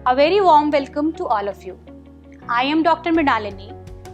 A very warm welcome to all of you. I am Dr. Mrinalini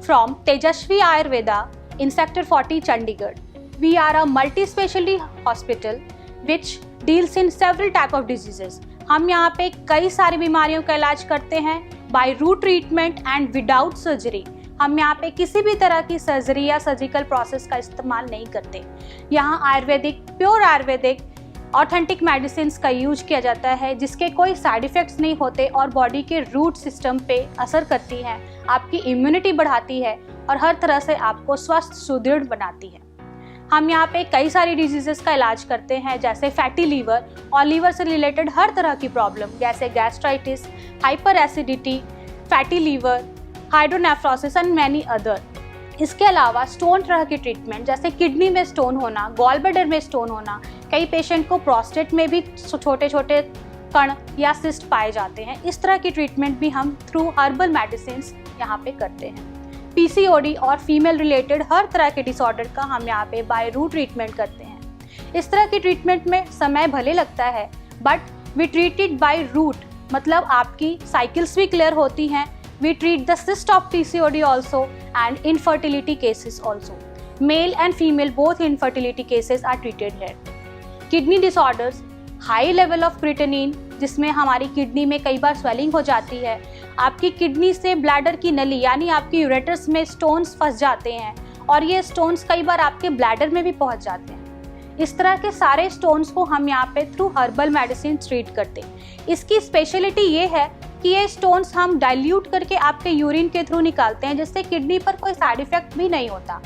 from Tejasvi Ayurveda in Sector 40 Chandigarh. We are a multi-specialty hospital which deals in several type of diseases. हम यहाँ पे कई सारी बीमारियों का इलाज करते हैं by root treatment and without surgery. हम यहाँ पे किसी भी तरह की सर्जरी या सर्जिकल प्रोसेस का इस्तेमाल नहीं करते. यहाँ Ayurvedic, pure Ayurvedic authentic medicine का यूज किया जाता है जिसके कोई साइड इफ़ेक्ट्स नहीं होते और बॉडी के रूट सिस्टम पे असर करती हैं, आपकी इम्यूनिटी बढ़ाती है और हर तरह से आपको स्वस्थ सुदृढ़ बनाती है. हम यहाँ पे कई सारी डिजीज़ेस का इलाज करते हैं जैसे फैटी लीवर और लीवर से रिलेटेड हर तरह की प्रॉब्लम जैसे gastritis, hyper acidity, fatty liver, hydronephrosis and many other. इसके अलावा स्टोन तरह की ट्रीटमेंट जैसे किडनी में स्टोन होना, गॉल ब्लैडर में स्टोन होना, कई पेशेंट को प्रोस्टेट में भी छोटे छोटे कण या सिस्ट पाए जाते हैं. इस तरह की ट्रीटमेंट भी हम थ्रू हर्बल मेडिसिन यहाँ पे करते हैं. पीसीओडी और फीमेल रिलेटेड हर तरह के डिसऑर्डर का हम यहाँ पे बाय रूट ट्रीटमेंट करते हैं. इस तरह की ट्रीटमेंट में समय भले लगता है but we treat it by root, मतलब आपकी साइकिल्स भी क्लियर होती हैं. We treat the cyst of PCOD also and infertility cases also. Male and female both infertility cases are treated here. Kidney disorders, high level of creatinine जिसमें हमारी kidney में कई बार swelling हो जाती है. आपकी किडनी से ब्लैडर की नली यानी आपकी यूरेटस में स्टोन्स फंस जाते हैं और ये स्टोन्स कई बार आपके ब्लैडर में भी पहुंच जाते हैं. इस तरह के सारे स्टोन्स को हम यहाँ पे थ्रू हर्बल मेडिसिन ट्रीट करते हैं. इसकी स्पेशलिटी ये है कि ये स्टोन्स हम डाइल्यूट करके आपके यूरिन के थ्रू निकालते हैं जिससे किडनी पर कोई साइड इफेक्ट भी नहीं होता.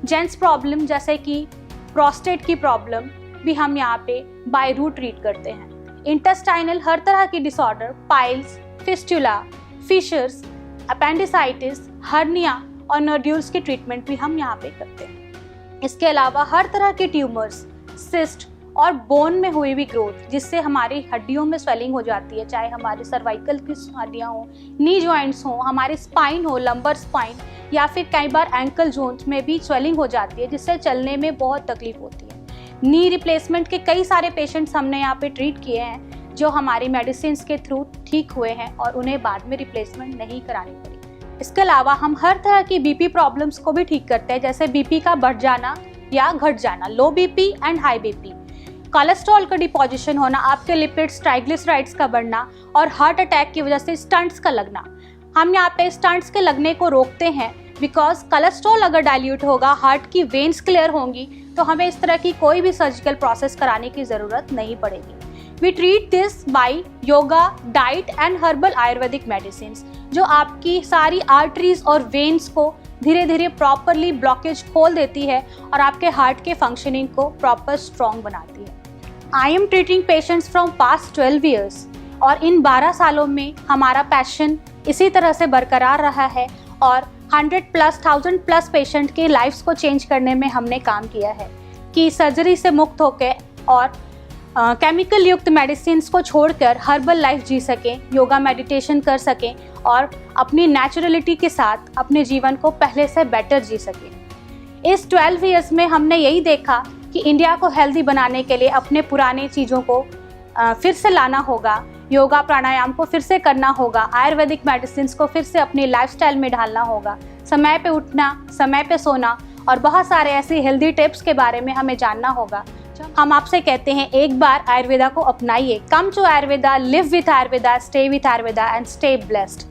जेंट्स प्रॉब्लम जैसे कि प्रोस्टेट की प्रॉब्लम भी हम यहाँ पे बाय रूट ट्रीट करते हैं. इंटेस्टाइनल हर तरह की disorder, piles, fistula, fissures, appendicitis, hernia और नोड्यूल्स की ट्रीटमेंट भी हम यहाँ पे करते हैं. इसके अलावा हर तरह के ट्यूमर्स, सिस्ट और बोन में हुई हुई ग्रोथ जिससे हमारी हड्डियों में स्वेलिंग हो जाती है, चाहे हमारी सर्वाइकल की हड्डियाँ हों, नी जॉइंट्स हों, हमारी स्पाइन हो, लंबर स्पाइन, या फिर कई बार एंकल जोन्स में भी स्वेलिंग हो जाती है जिससे चलने में बहुत तकलीफ होती है. नी रिप्लेसमेंट के कई सारे पेशेंट्स हमने यहाँ पे ट्रीट किए हैं जो हमारी मेडिसिन के थ्रू ठीक हुए हैं और उन्हें बाद में रिप्लेसमेंट नहीं करानी पड़ी. इसके अलावा हम हर तरह की बीपी प्रॉब्लम्स को भी ठीक करते हैं जैसे बीपी का बढ़ जाना या घट जाना, लो BP and high BP, cholesterol का डिपोजिशन होना, आपके लिपिड्स, ट्राइग्लिसराइड्स का बढ़ना और हार्ट अटैक की वजह से स्टंट्स का लगना. हम यहाँ पे स्टंट्स के लगने को रोकते हैं बिकॉज कोलेस्ट्रॉल अगर डाइल्यूट होगा, हार्ट की वेन्स क्लियर होंगी तो हमें इस तरह की कोई भी सर्जिकल प्रोसेस कराने की ज़रूरत नहीं पड़ेगी. We treat this by yoga, diet and herbal Ayurvedic medicine जो आपकी सारी आर्टरीज और वेन्स को धीरे धीरे प्रॉपरली ब्लॉकेज खोल देती है और आपके हार्ट के फंक्शनिंग को प्रॉपर स्ट्रॉन्ग बनाती है. I am treating patients from past 12 years और इन 12 सालों में हमारा पैशन इसी तरह से बरकरार रहा है और 100,000+ पेशेंट की लाइफ्स को चेंज करने में हमने काम किया है कि सर्जरी से मुक्त होकर और केमिकल युक्त मेडिसिन को छोड़कर हर्बल लाइफ जी सकें, योगा मेडिटेशन कर सकें और अपनी नेचुरलिटी के साथ अपने जीवन को पहले से बेटर जी सकें. इस 12 ईयर्स में हमने यही देखा कि इंडिया को हेल्दी बनाने के लिए अपने पुराने चीज़ों को फिर से लाना होगा, योगा प्राणायाम को फिर से करना होगा, आयुर्वेदिक मेडिसिन को फिर से अपनी लाइफस्टाइल में ढालना होगा, समय पे उठना, समय पे सोना और बहुत सारे ऐसे हेल्दी टिप्स के बारे में हमें जानना होगा. हम आपसे कहते हैं एक बार आयुर्वेदा को अपनाइए. Come to Ayurveda, live with Ayurveda, stay with Ayurveda and stay blessed.